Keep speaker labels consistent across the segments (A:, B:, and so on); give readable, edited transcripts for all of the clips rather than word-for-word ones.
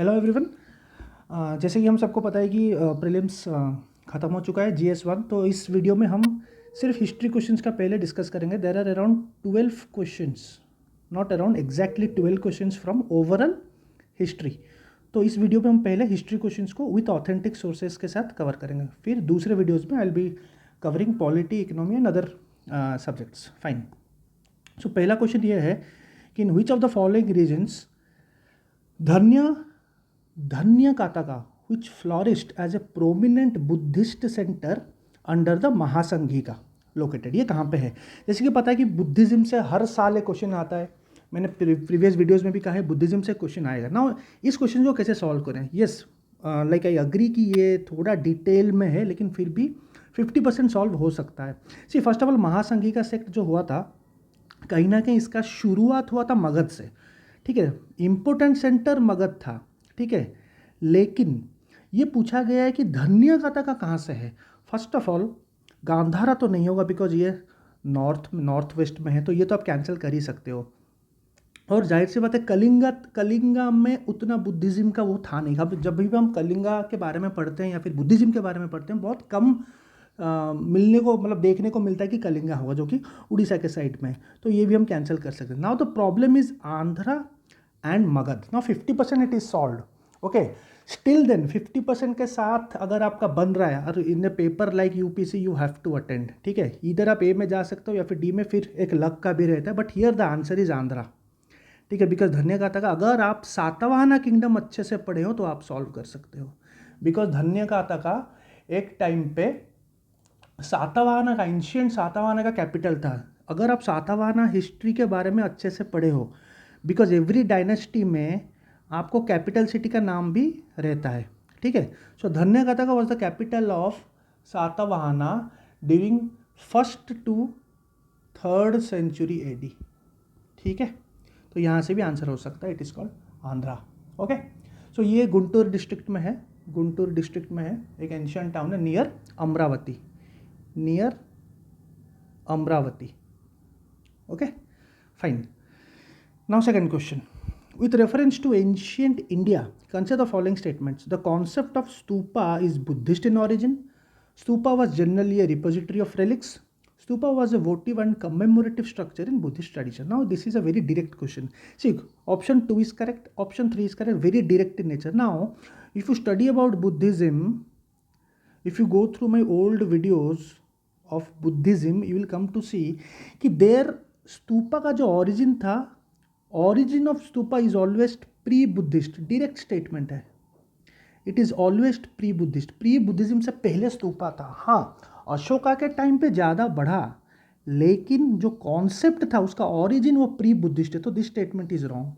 A: Hello everyone. जैसे कि हम सबको पता है कि प्रीलिम्स ख़त्म हो चुका है GS1। तो इस वीडियो में हम सिर्फ हिस्ट्री क्वेश्चंस का पहले डिस्कस करेंगे। There are around 12 questions, not around exactly 12 questions from overall history. तो इस वीडियो में हम पहले हिस्ट्री क्वेश्चंस को विथ ऑथेंटिक सोर्सेज के साथ कवर करेंगे। फिर दूसरे वीडियोज़ में I will be covering polity, economy and other subjects. Fine. So पहला क्वेश्चन ये है कि in which of the following regions Dhanyakataka which flourished as a prominent Buddhist center under the Mahasanghika located. ये कहाँ पे है? जैसे कि पता है कि बुद्धिज़्म से हर साल एक क्वेश्चन आता है। मैंने प्रीवियस वीडियोस में भी कहा है बुद्धिज़्म से क्वेश्चन आएगा ना। इस क्वेश्चन को कैसे सॉल्व करें? यस, लाइक आई अग्री कि ये थोड़ा डिटेल में है, लेकिन फिर भी 50% सॉल्व हो सकता है। See first of all, Mahasanghika sect जो हुआ था, कहीं ना कहीं इसका शुरुआत हुआ था मगध से। ठीक है, इम्पोर्टेंट सेंटर मगध था। ठीक है, लेकिन ये पूछा गया है कि धन्य काटाका कहाँ से है। फर्स्ट ऑफ ऑल, गांधारा तो नहीं होगा बिकॉज ये नॉर्थ वेस्ट में है, तो ये तो आप कैंसिल कर ही सकते हो। और जाहिर सी बात है कलिंगा में उतना बुद्धिज़्म का वो था नहीं। अब जब भी हम कलिंगा के बारे में पढ़ते हैं या फिर बुद्धिज़्म के बारे में पढ़ते हैं, बहुत कम मिलने को, मतलब देखने को मिलता है कि कलिंगा होगा, जो कि उड़ीसा के साइड में है। तो ये भी हम कैंसिल कर सकते हैं। Now the problem is Andhra and Magadha. Now 50% it is solve. Okay, still then 50% के साथ अगर आपका बन रहा है, और in paper like UPSC you have to attend. ठीक है, इधर आप ए में जा सकते हो या फिर डी में, फिर एक लक का भी रहता है, but here the answer is Andhra. ठीक है, बिकॉज धन्य काटाका अगर आप सातवाहना किंगडम अच्छे से पढ़े हो तो आप सॉल्व कर सकते हो। बिकॉज धन्य काटाका एक टाइम पे सातवाहना का, एंशिएंट सातवाहना का कैपिटल था। अगर आप सातवाहना हिस्ट्री के बारे में अच्छे से पढ़े हो, बिकॉज एवरी डायनेस्टी में आपको कैपिटल सिटी का नाम भी रहता है। ठीक है, so Dhanyakataka was the capital of Satavahana during 1st to 3rd century AD। ठीक है, तो यहाँ से भी आंसर हो सकता है, it is called Andhra. Okay, so ये गुंटूर डिस्ट्रिक्ट में है। गुंटूर डिस्ट्रिक्ट में है, एक एंशिएंट टाउन है near Amravati, near Amravati. Okay, fine. Now second question, with reference to ancient India, consider the following statements. The concept of stupa is Buddhist in origin. Stupa was generally a repository of relics. Stupa was a votive and commemorative structure in Buddhist tradition. Now this is a very direct question. See, option 2 is correct, option 3 is correct, very direct in nature. Now if you study about Buddhism, if you go through my old videos of Buddhism, you will come to see कि their stupa का जो origin था, origin of stupa is always pre-Buddhist. direct statement है, it is always pre Buddhist. Pre Buddhism से पहले स्तूपा था। हाँ, अशोका के टाइम पे ज़्यादा बढ़ा, लेकिन जो कॉन्सेप्ट था उसका ऑरिजिन वो प्री बुद्धिस्ट है। तो this statement is wrong,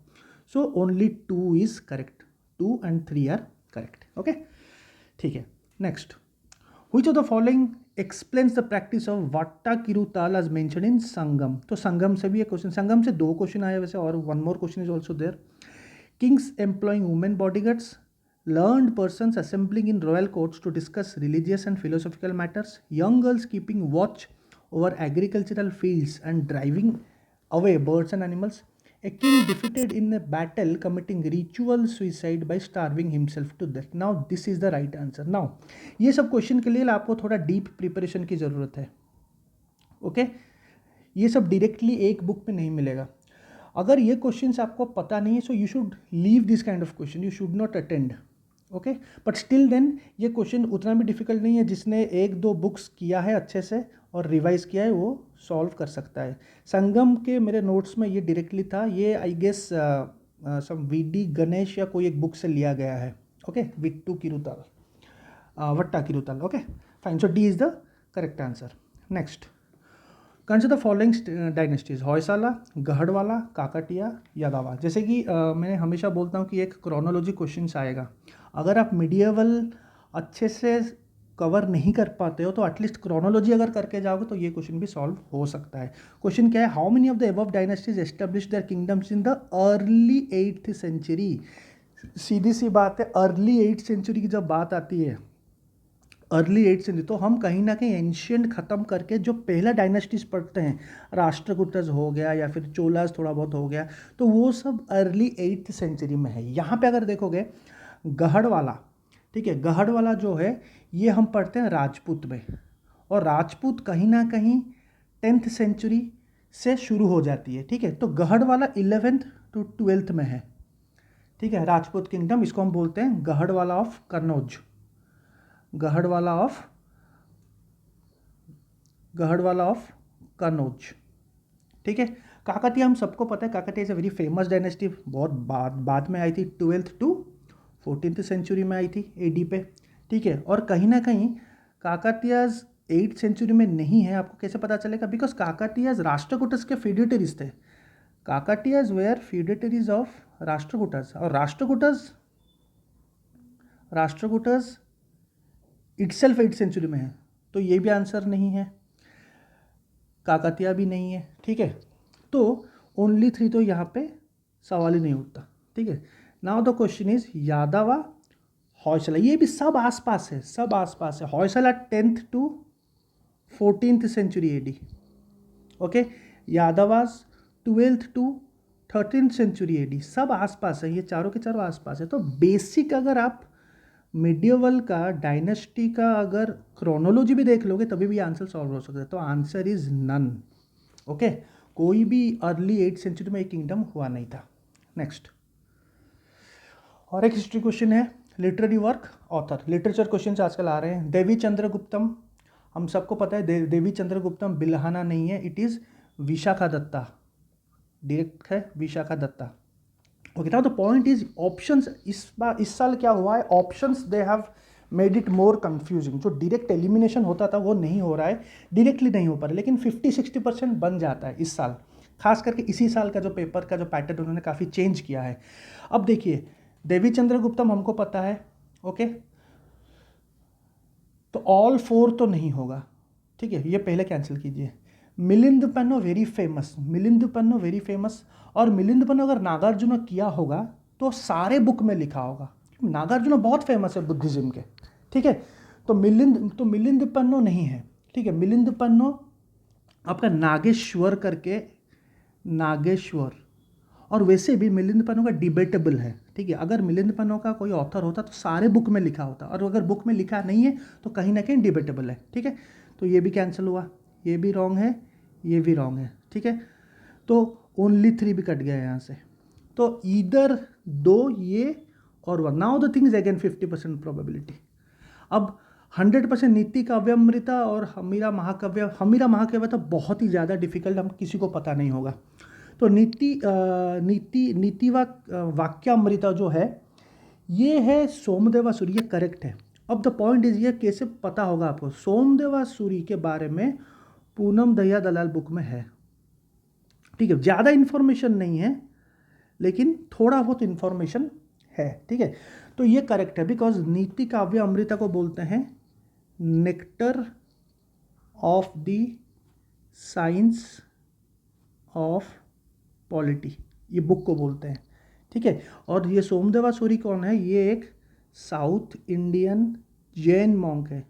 A: so only 2 is correct, 2 and 3 are correct. Okay, ठीक है। Next, which of the following explains the practice of vatta kirutal as mentioned in संगम। तो संगम से भी एक क्वेश्चन, संगम से 2 क्वेश्चन आए वैसे, और 1 more question is also there. Kings employing women bodyguards, learned persons assembling in royal courts to discuss religious and philosophical matters, young girls keeping watch over agricultural fields and driving away birds and animals, a king defeated in a battle committing ritual suicide by starving himself to death. Now this is the right answer. Now ये सब question के लिए आपको थोड़ा deep preparation की ज़रूरत है। Okay, ये सब डायरेक्टली एक बुक में नहीं मिलेगा। अगर ये क्वेश्चंस आपको पता नहीं है, so you should leave this kind of question, you should not attend. Okay, but still then ये क्वेश्चन उतना भी डिफिकल्ट नहीं है। जिसने 1-2 बुक्स किया है अच्छे से और रिवाइज किया है वो सॉल्व कर सकता है। संगम के मेरे नोट्स में ये डायरेक्टली था, ये I guess some VD Ganesh या कोई एक बुक से लिया गया है। ओके, विट्टू किरुताल, वट्टा किरुताल। Okay, fine, so D is the correct answer. Next, consider the following dynasties, Hoysala, Gahadavala, Kakatiya, Yadava. जैसे कि मैं हमेशा बोलता हूँ कि एक क्रोनोलॉजी क्वेश्चन आएगा। अगर आप मिडिएवल अच्छे से कवर नहीं कर पाते हो तो एटलीस्ट क्रोनोलॉजी अगर करके जाओगे तो ये क्वेश्चन भी सॉल्व हो सकता है। क्वेश्चन क्या है, how many of the above dynasties establish their kingdoms in the early 8th century। सीधी सी बात है, अर्ली 8th century की जब बात आती है, अर्ली 8th सेंचुरी, तो हम कहीं ना कहीं एंशियंट ख़त्म करके जो पहला डायनेस्टीज पढ़ते हैं, राष्ट्रकूटस हो गया या फिर चोलास थोड़ा बहुत हो गया, तो वो सब अर्ली 8th सेंचुरी में है। यहाँ पे अगर देखोगे गढ़वाला, ठीक है, गढ़वाला जो है ये हम पढ़ते हैं राजपूत में, और राजपूत कहीं ना कहीं 10th सेंचुरी से शुरू हो जाती है, ठीक है। तो गढ़वाला 11th to 12th में है, ठीक है, राजपूत किंगडम, इसको हम बोलते हैं गढ़वाला ऑफ कन्नौज, गढ़वाला ऑफ कन्नौज, ठीक है। काकतीय हम सबको पता है, Kakatiya is a very famous dynasty, बहुत बाद में आई थी, 12th to 14th सेंचुरी में आई थी एडी पे, ठीक है। और कहीं ना कहीं काकतीयज 8th सेंचुरी में नहीं है, आपको कैसे पता चलेगा? बिकॉज काकतीयज राष्ट्रकूटस के फ्यूडिटरीज थे, काकतीयज वेयर फ्यूडिटरीज ऑफ राष्ट्रकूटस, और राष्ट्रकूटस इटसेल्फ 8th सेंचुरी में है, तो ये भी आंसर नहीं है, काकतीय भी नहीं है, ठीक है। तो ओनली 3 तो यहाँ पे सवाल ही नहीं उठता, ठीक है। नाउ द क्वेश्चन इज यादवा होयसला, ये भी सब आसपास है, Hoysala 10th to 14th century AD, okay, Yadavas 12th to 13th century AD, सब आसपास है, ये चारों के चारों आसपास है। तो बेसिक अगर आप मिडियवल का डायनेस्टी का अगर क्रोनोलॉजी भी देख लोगे तभी भी आंसर सॉल्व हो सकता है, तो आंसर इज नन, ओके। कोई भी अर्ली 8th सेंचुरी में एक किंगडम हुआ नहीं था। नेक्स्ट, और एक हिस्ट्री क्वेश्चन है, literary work author, literature question आजकल आ रहे हैं। देवी चंद्रगुप्तम, हम सबको पता है देवी चंद्रगुप्तम बिल्हाना नहीं है, it is Vishakha Datta, direct है Vishakha Datta, okay. Now the point is options, इस साल क्या हुआ है, options they have made it more confusing, जो डायरेक्ट एलिमिनेशन होता था वो नहीं हो रहा है, डायरेक्टली नहीं हो पा रहा, लेकिन 50-60% बन जाता है इस साल, खास करके इसी साल का जो पेपर का जो पैटर्न उन्होंने काफ़ी चेंज किया है। अब देखिए, देवी चंद्रगुप्तम हमको पता है, ओके, तो ऑल 4 तो नहीं होगा, ठीक है, ये पहले कैंसिल कीजिए। मिलिंद पन्नो वेरी फेमस, और मिलिंद पन्नो अगर नागार्जुन किया होगा तो सारे बुक में लिखा होगा, नागार्जुन बहुत फेमस है बुद्धिज्म के, ठीक है। तो मिलिंद पन्नो नहीं है, ठीक है, मिलिंद पन्नो आपका नागेश्वर करके, नागेश्वर, और वैसे भी मिलिंद पन्नो का डिबेटेबल है, ठीक है। अगर मिलिंद पन्नो का कोई ऑथर होता तो सारे बुक में लिखा होता, और अगर बुक में लिखा नहीं है तो कहीं ना कहीं डिबेटेबल है, ठीक है। तो ये भी कैंसिल हुआ, ये भी रॉन्ग है, ये भी रॉन्ग है, ठीक है। तो ओनली 3 भी कट गया यहाँ से, तो इधर 2 ये और 1, now the thing is again 50% probability. अब 100% नीति काव्यामृता और हमीरा महाकाव्य तो बहुत ही ज़्यादा डिफिकल्ट, हम किसी को पता नहीं होगा। तो नीति वाक्यामृता जो है ये है सोमदेवा सूरी, ये करेक्ट है। अब द पॉइंट इज, ये कैसे पता होगा आपको? सोमदेवा सूरी के बारे में पूनम दया दलाल बुक में है, ठीक है, ज़्यादा इन्फॉर्मेशन नहीं है लेकिन थोड़ा बहुत इन्फॉर्मेशन है, ठीक है। तो ये करेक्ट है, बिकॉज नीति काव्य अमृता को बोलते हैं nectar of the science of polity, ये बुक को बोलते हैं, ठीक है। और ये सोमदेवा सूरी कौन है? ये एक साउथ इंडियन जैन मॉन्क है।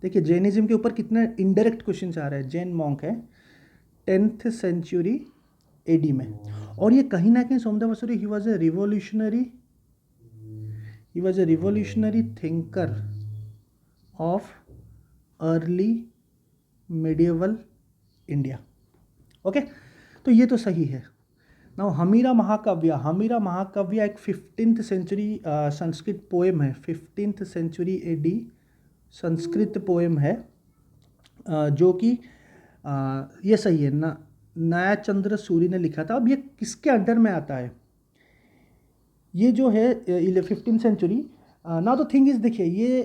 A: देखिए जैनिज्म के ऊपर कितने इनडायरेक्ट क्वेश्चन आ रहे हैं। जैन मॉन्क है 10th सेंचुरी एडी में, और ये कहीं ना कहीं सोमदेवा सूरी ही was a revolutionary thinker of early medieval India, okay. तो ये तो सही है। नाउ हमीरा महाकाव्य एक 15th सेंचुरी संस्कृत पोएम है, 15th century AD Sanskrit poem है, जो कि ये सही है ना, नया चंद्र सूरी ने लिखा था। अब ये किसके अंडर में आता है? ये जो है 15th century. Now the thing is, देखिए ये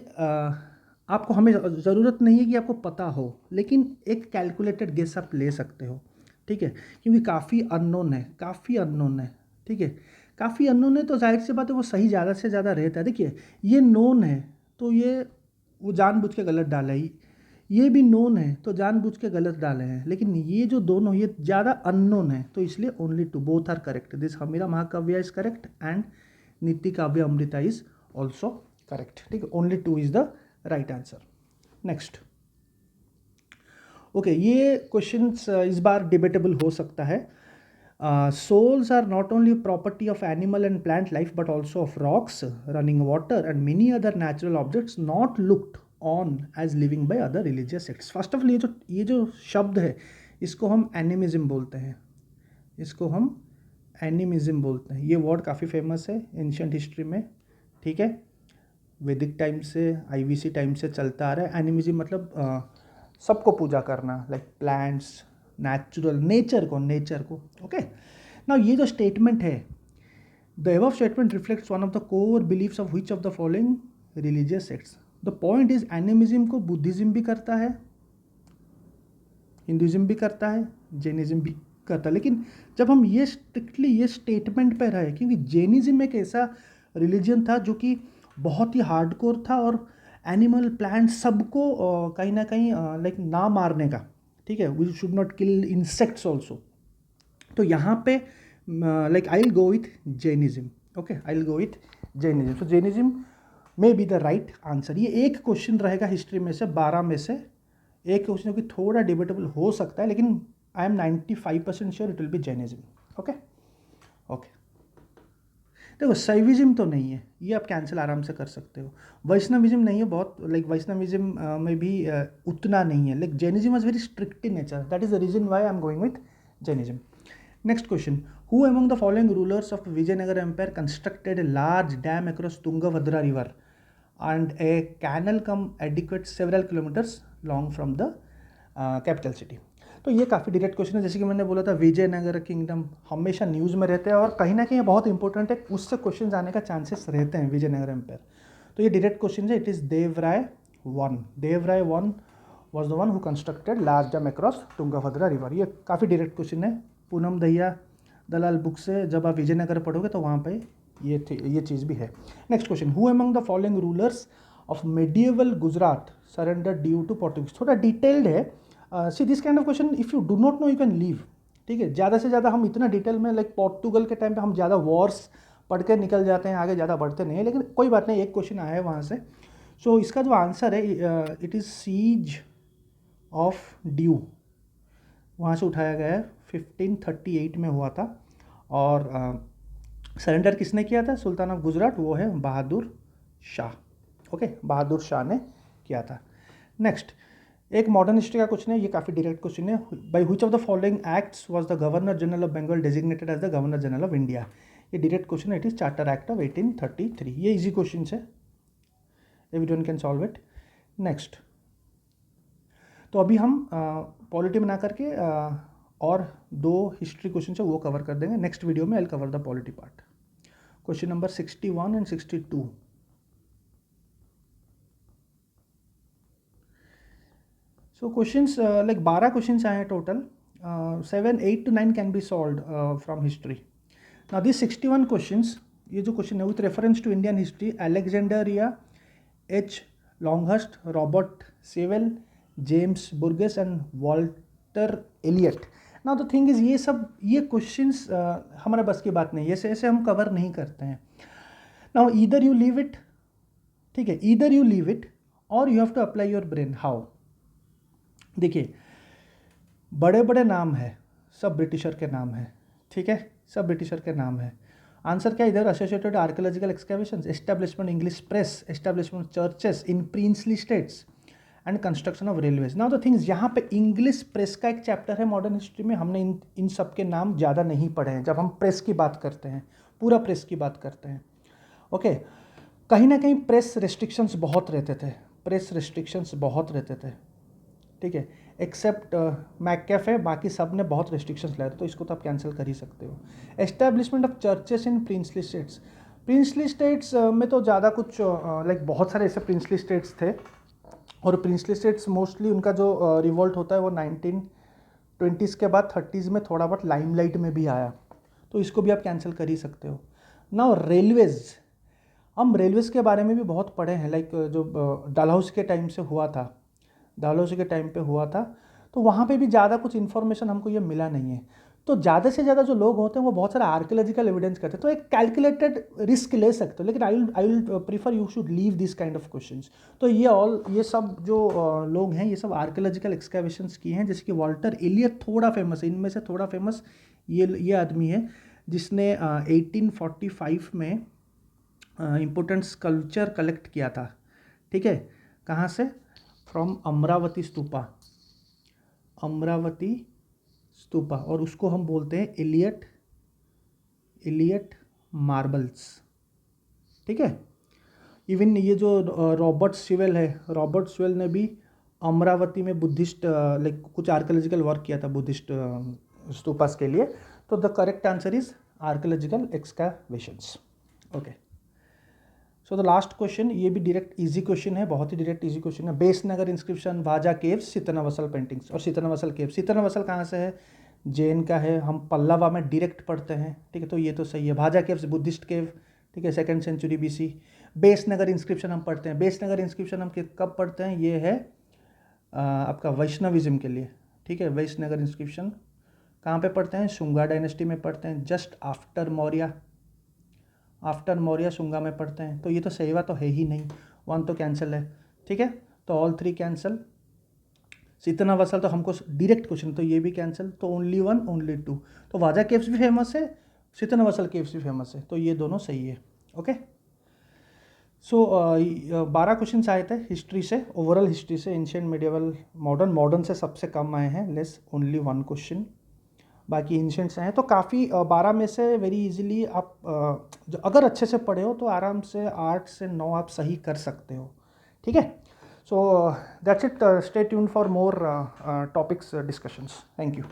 A: आपको, हमें ज़रूरत नहीं है कि आपको पता हो, लेकिन एक कैलकुलेटेड गेस आप ले सकते हो, ठीक है, क्योंकि काफ़ी अननोन है, ठीक है, काफ़ी अननोन है, तो जाहिर सी बात है वो सही ज़्यादा से ज़्यादा रहता है। देखिए ये नोन है तो ये वो जानबूझ के गलत डाला ही, ये भी नोन है तो जानबूझ के गलत डाले हैं, लेकिन ये जो दोनों ये ज़्यादा अननोन है, तो इसलिए only 2, both are correct. This Hammira Mahakavya is correct and नीति काव्य अमृता इज ऑल्सो करेक्ट, ठीक है, only 2 is the right answer. Next, okay, ये क्वेश्चंस इस बार डिबेटेबल हो सकता है। Souls are not only property of animal and plant life but also of rocks, running water and many other natural objects not looked on as living by other religious sects. First of all ये जो शब्द है इसको हम animism बोलते हैं, इसको हम एनिमिज्म बोलते हैं। ये वर्ड काफ़ी फेमस है एंशिएंट हिस्ट्री में, ठीक है, वैदिक टाइम से, IVC टाइम से चलता आ रहा है। एनिमिज्म मतलब सबको पूजा करना, लाइक प्लांट्स, नेचुरल, नेचर को, ओके। नाउ ये जो स्टेटमेंट है, the above statement reflects one of the core beliefs of which of the following religious sects. The point is animism को बुद्धिज्म भी करता है, हिंदुइज्म भी करता है, जैनिज्म भी करता है। लेकिन जब हम ये स्ट्रिक्टली ये स्टेटमेंट पे रहे, क्योंकि जैनिज्म एक ऐसा रिलीजन था जो कि बहुत ही हार्डकोर था और एनिमल, प्लांट सबको कहीं ना कहीं लाइक ना मारने का, ठीक है, we should not kill insects also. तो यहाँ पे like I will go with Jainism, okay, I will go with Jainism. तो Jainism may be the right answer. ये एक क्वेश्चन रहेगा हिस्ट्री में से 12 में से एक क्वेश्चन की थोड़ा डिबेटेबल हो सकता है, लेकिन I am 95% sure it will be Jainism, okay okay. देखो शैविज्म तो नहीं है, ये आप कैंसिल आराम से कर सकते हो। वैष्णविज्म नहीं है, बहुत लाइक वैष्णविज्म में भी उतना नहीं है, like Jainism is very strict in nature, that is the reason why I am going with Jainism. Next question, who among the following rulers of Vijayanagar empire constructed a large dam across Tungabhadra river and a canal come adequate several kilometers long from the capital city। तो ये काफ़ी direct question है। जैसे कि मैंने बोला था Vijayanagar kingdom हमेशा न्यूज़ में रहते हैं और कहीं ना कहीं बहुत इंपॉर्टेंट है, उससे क्वेश्चन आने का चांसेस रहते हैं विजयनगर एम्पायर। तो ये डायरेक्ट क्वेश्चन है, it is Devaraya one. Devaraya one was the one who constructed large dam across Tungabhadra river. ये काफ़ी डायरेक्ट क्वेश्चन है, पूनम दहिया दलाल बुक से जब आप विजयनगर पढ़ोगे तो वहाँ पे ये चीज़ भी है। Next question, who among the following rulers of medieval Gujarat surrender due to Portuguese. थोड़ा डिटेल्ड है, see this kind of question if you do not know you can leave, ठीक है। ज़्यादा से ज़्यादा हम इतना डिटेल में लाइक पोर्टुगल के टाइम पे हम ज़्यादा वॉर्स पढ़ के निकल जाते हैं, आगे ज़्यादा बढ़ते नहीं है, लेकिन कोई बात नहीं, एक क्वेश्चन आया है वहाँ से। सो इसका जो आंसर है it is siege of Diu, वहाँ से उठाया गया है, 1538 में हुआ था। और सरेंडर किसने किया था? सुल्तान ऑफ गुजरात, वो है बहादुर शाह, ओके, बहादुर शाह ने किया था। नेक्स्ट, एक मॉडर्न हिस्ट्री का क्वेश्चन है, ये काफ़ी डायरेक्ट क्वेश्चन है। By which of the following acts was the governor general of Bengal designated as the governor general of India. ये डायरेक्ट क्वेश्चन है, it is charter act of 1833। ये easy question है, everyone can solve it. Next, तो अभी हम polity बना करके और 2 हिस्ट्री क्वेश्चन है वो कवर कर देंगे। नेक्स्ट वीडियो में I will cover the polity part, question number 61 and 62। So questions like 12 questions आए हैं total, 7, 8 to 9 can be solved from history. Now this 61 questions, ये जो क्वेश्चन है with reference to Indian history, Alexander Rea, H. Longhurst, Robert Sewell, James Burgess and Walter Elliot. Now the thing is, ये questions हमारे बस की बात नहीं है, ऐसे हम कवर नहीं करते हैं। Now either you leave it, ठीक है, ईदर यू लीव इट और you have to apply your brain. How? देखिए, बड़े बड़े नाम है, सब ब्रिटिशर के नाम है, ठीक है, सब ब्रिटिशर के नाम है। आंसर क्या इधर? Associated archaeological excavations, establishment English press, establishment churches in princely states and construction of railways. Now the things, यहाँ पे इंग्लिश प्रेस का एक चैप्टर है मॉडर्न हिस्ट्री में, हमने इन सब के नाम ज़्यादा नहीं पढ़े हैं। जब हम प्रेस की बात करते हैं, पूरा प्रेस की बात करते हैं, ओके, कहीं ना कहीं प्रेस रिस्ट्रिक्शंस बहुत रहते थे, प्रेस रिस्ट्रिक्शंस बहुत रहते थे, ठीक है, एक्सेप्ट मैककेफे, बाकी सब ने बहुत रिस्ट्रिक्शंस लाए थे, तो इसको तो आप कैंसिल कर ही सकते हो। Establishment of churches in princely states, princely states में तो ज़्यादा कुछ लाइक बहुत सारे ऐसे प्रिंसली स्टेट्स थे, और प्रिंसली स्टेट्स मोस्टली उनका जो रिवोल्ट होता है वो 1920s के बाद 30s में थोड़ा बहुत लाइमलाइट में भी आया, तो इसको भी आप कैंसिल कर ही सकते हो। नाउ रेलवेज, हम रेलवेज़ के बारे में भी बहुत पढ़े हैं, लाइक जो डलहौसी के टाइम से हुआ था, डलहौसी के टाइम पे हुआ था, तो वहाँ पे भी ज़्यादा कुछ इन्फॉर्मेशन हमको ये मिला नहीं है। तो ज़्यादा से ज़्यादा जो लोग होते हैं वो बहुत सारा आर्कियोलॉजिकल एविडेंस करते हैं, तो एक कैलकुलेटेड रिस्क ले सकते हो, लेकिन I will prefer you should leave this kind of questions. तो ये सब जो लोग हैं ये सब आर्कियोलॉजिकल एक्सकैवेशंस किए हैं, जैसे कि वॉल्टर एलियट थोड़ा फेमस है, इनमें से थोड़ा फेमस ये आदमी है जिसने 1845 में इम्पोर्टेंट स्कल्पचर कलेक्ट किया था, ठीक है, कहाँ से, फ्रॉम अमरावती स्तूपा, अमरावती स्तूपा, और उसको हम बोलते हैं एलियट मार्बल्स, ठीक है। इवन ये जो रॉबर्ट स्वेल है, रॉबर्ट स्वेल ने भी अमरावती में बुद्धिस्ट लाइक कुछ आर्कियोलॉजिकल वर्क किया था बुद्धिस्ट स्तूपास के लिए। तो the correct answer is archaeological excavations. Okay, so the last question, ये भी डायरेक्ट इजी क्वेश्चन है, बहुत ही डायरेक्ट इजी क्वेश्चन है। बेसनगर इंस्क्रिप्शन, वाजा केव्स, सितनावसल पेंटिंग्स। और सितनावसल केव, सितनावसल कहाँ से है, जैन का है, हम पल्लवा में डायरेक्ट पढ़ते हैं, ठीक है, तो ये तो सही है। भाजा केव्स बुद्धिस्ट केव, ठीक है, 2nd century BC। Besnagar inscription हम पढ़ते हैं, बेसनगर इंस्क्रिप्शन हम कब पढ़ते हैं, ये है आपका वैष्णविज्म के लिए, ठीक है। वैष्णगर इंस्क्रिप्शन कहाँ पे पढ़ते हैं, शुंगा डायनेस्टी में पढ़ते हैं, जस्ट आफ्टर मौर्य शुंगा में पढ़ते हैं। तो ये तो सही बात तो है ही नहीं, 1 तो कैंसिल है, ठीक है, तो ऑल 3 कैंसिल। सितनावसल तो हमको डायरेक्ट क्वेश्चन, तो ये भी कैंसिल, तो ओनली 1 ओनली 2। तो वाजा केव्स भी फेमस है, सितनावसल केव्स भी फेमस है, तो ये दोनों सही है। ओके, सो 12 क्वेश्चन आए थे हिस्ट्री से, ओवरऑल हिस्ट्री से, एंशिएंट, मिडिवल, मॉडर्न से सबसे कम आए हैं, लेस ओनली 1 क्वेश्चन, बाकी एंशिएंट से हैं। तो काफ़ी 12 में से वेरी इजीली आप जो अगर अच्छे से पढ़े हो तो आराम से 8 से 9 आप सही कर सकते हो, ठीक है। So that's it, stay tuned for more topics discussions. Thank you.